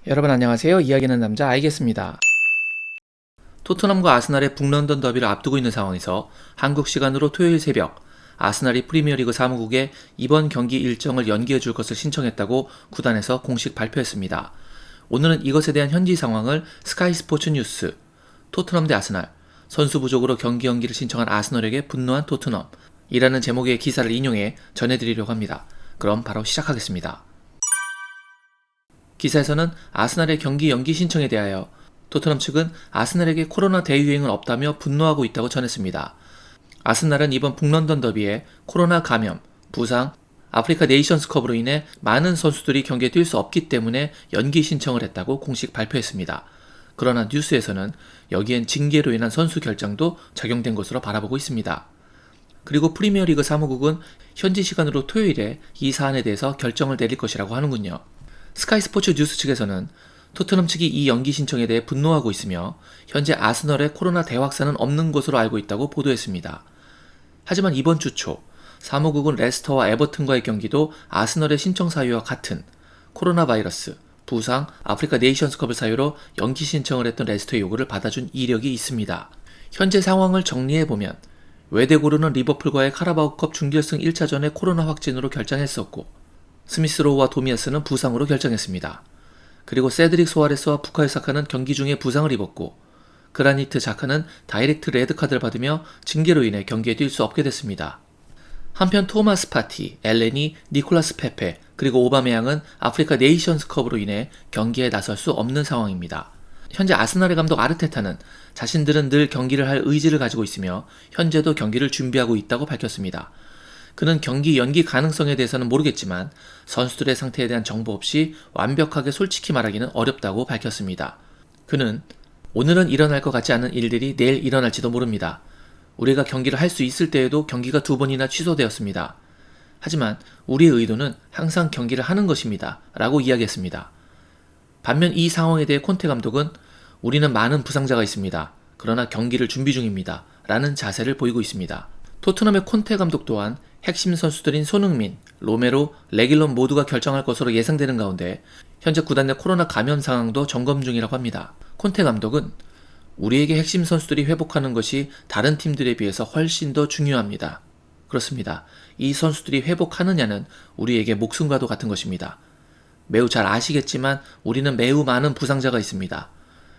여러분 안녕하세요. 이야기하는 남자 알겠습니다. 토트넘과 아스날의 북런던 더비를 앞두고 있는 상황에서 한국 시간으로 토요일 새벽 아스날이 프리미어리그 사무국에 이번 경기 일정을 연기해 줄 것을 신청했다고 구단에서 공식 발표했습니다. 오늘은 이것에 대한 현지 상황을 스카이 스포츠 뉴스, 토트넘 대 아스날, 선수 부족으로 경기 연기를 신청한 아스널에게 분노한 토트넘 이라는 제목의 기사를 인용해 전해드리려고 합니다. 그럼 바로 시작하겠습니다. 기사에서는 아스날의 경기 연기 신청에 대하여 토트넘 측은 아스날에게 코로나 대유행은 없다며 분노하고 있다고 전했습니다. 아스날은 이번 북런던 더비에 코로나 감염, 부상, 아프리카 네이션스컵으로 인해 많은 선수들이 경기에 뛸 수 없기 때문에 연기 신청을 했다고 공식 발표했습니다. 그러나 뉴스에서는 여기엔 징계로 인한 선수 결장도 적용된 것으로 바라보고 있습니다. 그리고 프리미어리그 사무국은 현지 시간으로 토요일에 이 사안에 대해서 결정을 내릴 것이라고 하는군요. 스카이 스포츠 뉴스 측에서는 토트넘 측이 이 연기 신청에 대해 분노하고 있으며 현재 아스널의 코로나 대확산은 없는 것으로 알고 있다고 보도했습니다. 하지만 이번 주 초 사무국은 레스터와 에버튼과의 경기도 아스널의 신청 사유와 같은 코로나 바이러스, 부상, 아프리카 네이션스컵을 사유로 연기 신청을 했던 레스터의 요구를 받아준 이력이 있습니다. 현재 상황을 정리해보면 외대고르는 리버풀과의 카라바오컵 준결승 1차전에 코로나 확진으로 결장했었고 스미스로우와 도미아스는 부상으로 결정했습니다. 그리고 세드릭 소아레스와 부카요 사카는 경기 중에 부상을 입었고 그라니트 자카는 다이렉트 레드카드를 받으며 징계로 인해 경기에 뛸 수 없게 됐습니다. 한편 토마스 파티, 엘레니, 니콜라스 페페, 그리고 오바메양은 아프리카 네이션스컵으로 인해 경기에 나설 수 없는 상황입니다. 현재 아스날의 감독 아르테타는 자신들은 늘 경기를 할 의지를 가지고 있으며 현재도 경기를 준비하고 있다고 밝혔습니다. 그는 경기 연기 가능성에 대해서는 모르겠지만 선수들의 상태에 대한 정보 없이 완벽하게 솔직히 말하기는 어렵다고 밝혔습니다. 그는 오늘은 일어날 것 같지 않은 일들이 내일 일어날지도 모릅니다. 우리가 경기를 할 수 있을 때에도 경기가 2번이나 취소되었습니다. 하지만 우리의 의도는 항상 경기를 하는 것입니다. 라고 이야기했습니다. 반면 이 상황에 대해 콘테 감독은 우리는 많은 부상자가 있습니다. 그러나 경기를 준비 중입니다. 라는 자세를 보이고 있습니다. 토트넘의 콘테 감독 또한 핵심 선수들인 손흥민, 로메로, 레길론 모두가 결정할 것으로 예상되는 가운데 현재 구단 내 코로나 감염 상황도 점검 중이라고 합니다. 콘테 감독은 우리에게 핵심 선수들이 회복하는 것이 다른 팀들에 비해서 훨씬 더 중요합니다. 그렇습니다. 이 선수들이 회복하느냐는 우리에게 목숨과도 같은 것입니다. 매우 잘 아시겠지만 우리는 매우 많은 부상자가 있습니다.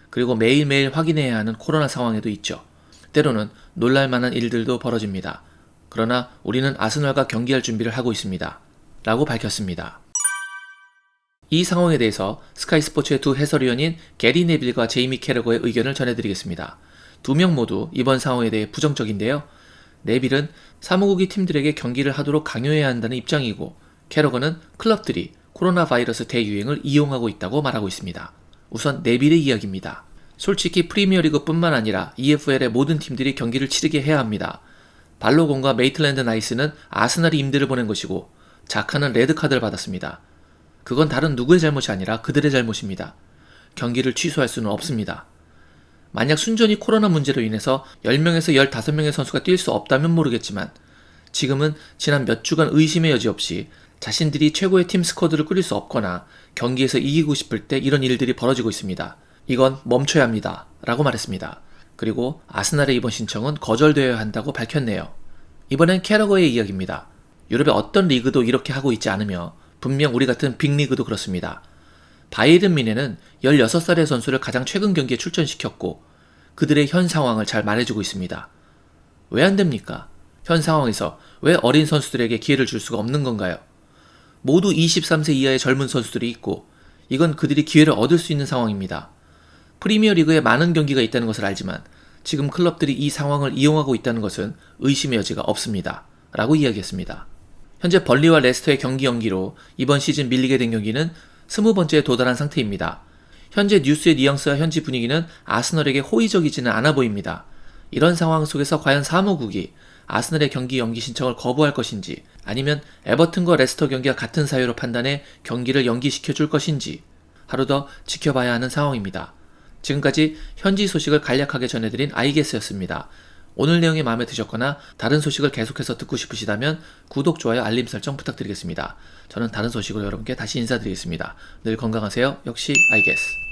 그리고 매일매일 확인해야 하는 코로나 상황에도 있죠. 때로는 놀랄만한 일들도 벌어집니다. 그러나 우리는 아스널과 경기할 준비를 하고 있습니다. 라고 밝혔습니다. 이 상황에 대해서 스카이 스포츠의 두 해설위원인 게리 네빌과 제이미 캐러거의 의견을 전해드리겠습니다. 두 명 모두 이번 상황에 대해 부정적인데요. 네빌은 사무국이 팀들에게 경기를 하도록 강요해야 한다는 입장이고 캐러거는 클럽들이 코로나 바이러스 대유행을 이용하고 있다고 말하고 있습니다. 우선 네빌의 이야기입니다. 솔직히 프리미어리그뿐만 아니라 EFL의 모든 팀들이 경기를 치르게 해야 합니다. 발로곤과 메이틀랜드 나이스는 아스날이 임대를 보낸 것이고 자카는 레드카드를 받았습니다. 그건 다른 누구의 잘못이 아니라 그들의 잘못입니다. 경기를 취소할 수는 없습니다. 만약 순전히 코로나 문제로 인해서 10명에서 15명의 선수가 뛸 수 없다면 모르겠지만 지금은 지난 몇 주간 의심의 여지 없이 자신들이 최고의 팀 스쿼드를 꾸릴 수 없거나 경기에서 이기고 싶을 때 이런 일들이 벌어지고 있습니다. 이건 멈춰야 합니다. 라고 말했습니다. 그리고 아스날의 이번 신청은 거절되어야 한다고 밝혔네요. 이번엔 캐러거의 이야기입니다. 유럽의 어떤 리그도 이렇게 하고 있지 않으며 분명 우리 같은 빅리그도 그렇습니다. 바이에른 뮌헨은 16살의 선수를 가장 최근 경기에 출전시켰고 그들의 현 상황을 잘 말해주고 있습니다. 왜 안 됩니까? 현 상황에서 왜 어린 선수들에게 기회를 줄 수가 없는 건가요? 모두 23세 이하의 젊은 선수들이 있고 이건 그들이 기회를 얻을 수 있는 상황입니다. 프리미어리그에 많은 경기가 있다는 것을 알지만 지금 클럽들이 이 상황을 이용하고 있다는 것은 의심의 여지가 없습니다. 라고 이야기했습니다. 현재 벌리와 레스터의 경기 연기로 이번 시즌 밀리게 된 경기는 20번째에 도달한 상태입니다. 현재 뉴스의 뉘앙스와 현지 분위기는 아스널에게 호의적이지는 않아 보입니다. 이런 상황 속에서 과연 사무국이 아스널의 경기 연기 신청을 거부할 것인지 아니면 에버튼과 레스터 경기와 같은 사유로 판단해 경기를 연기시켜줄 것인지 하루 더 지켜봐야 하는 상황입니다. 지금까지 현지 소식을 간략하게 전해드린 아이게스였습니다. 오늘 내용이 마음에 드셨거나 다른 소식을 계속해서 듣고 싶으시다면 구독, 좋아요, 알림 설정 부탁드리겠습니다. 저는 다른 소식으로 여러분께 다시 인사드리겠습니다. 늘 건강하세요. 역시 I guess.